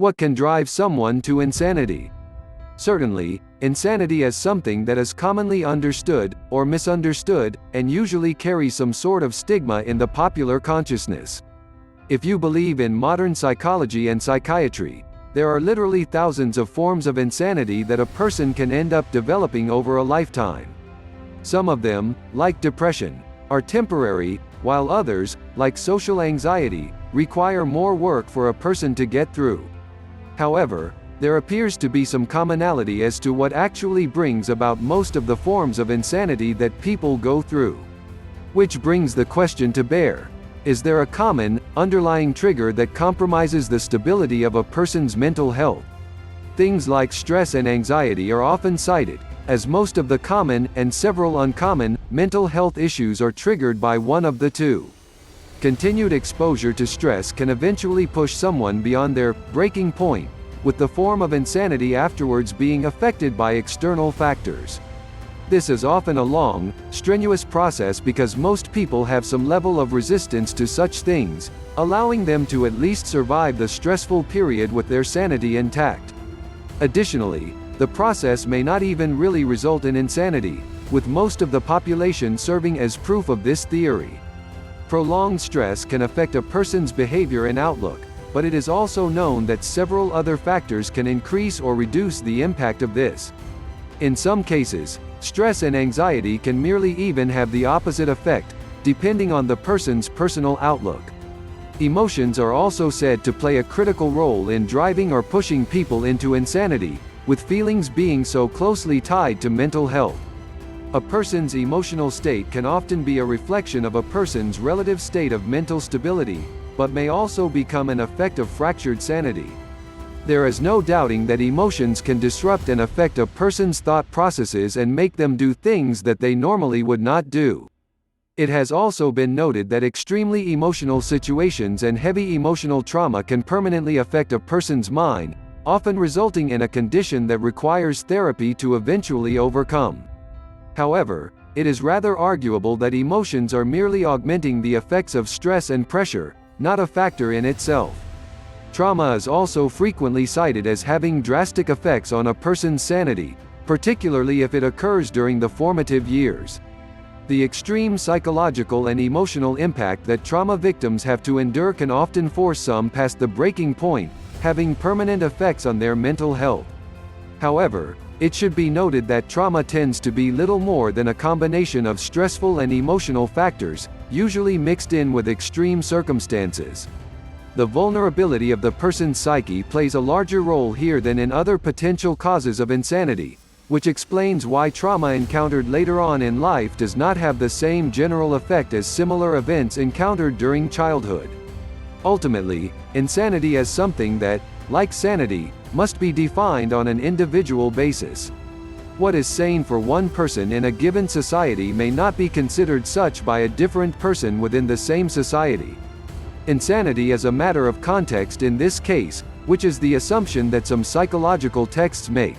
What can drive someone to insanity? Certainly, insanity is something that is commonly understood, or misunderstood, and usually carries some sort of stigma in the popular consciousness. If you believe in modern psychology and psychiatry, there are literally thousands of forms of insanity that a person can end up developing over a lifetime. Some of them, like depression, are temporary, while others, like social anxiety, require more work for a person to get through. However, there appears to be some commonality as to what actually brings about most of the forms of insanity that people go through. Which brings the question to bear: is there a common, underlying trigger that compromises the stability of a person's mental health? Things like stress and anxiety are often cited, as most of the common, and several uncommon, mental health issues are triggered by one of the two. Continued exposure to stress can eventually push someone beyond their breaking point, with the form of insanity afterwards being affected by external factors. This is often a long, strenuous process because most people have some level of resistance to such things, allowing them to at least survive the stressful period with their sanity intact. Additionally, the process may not even really result in insanity, with most of the population serving as proof of this theory. Prolonged stress can affect a person's behavior and outlook, but it is also known that several other factors can increase or reduce the impact of this. In some cases, stress and anxiety can merely even have the opposite effect, depending on the person's personal outlook. Emotions are also said to play a critical role in driving or pushing people into insanity, with feelings being so closely tied to mental health. A person's emotional state can often be a reflection of a person's relative state of mental stability, but may also become an effect of fractured sanity. There is no doubting that emotions can disrupt and affect a person's thought processes and make them do things that they normally would not do. It has also been noted that extremely emotional situations and heavy emotional trauma can permanently affect a person's mind, often resulting in a condition that requires therapy to eventually overcome. However, it is rather arguable that emotions are merely augmenting the effects of stress and pressure, not a factor in itself. Trauma is also frequently cited as having drastic effects on a person's sanity, particularly if it occurs during the formative years. The extreme psychological and emotional impact that trauma victims have to endure can often force some past the breaking point, having permanent effects on their mental health. However, it should be noted that trauma tends to be little more than a combination of stressful and emotional factors, usually mixed in with extreme circumstances. The vulnerability of the person's psyche plays a larger role here than in other potential causes of insanity, which explains why trauma encountered later on in life does not have the same general effect as similar events encountered during childhood. Ultimately, insanity is something that, like sanity, must be defined on an individual basis. What is sane for one person in a given society may not be considered such by a different person within the same society. Insanity is a matter of context in this case, which is the assumption that some psychological texts make.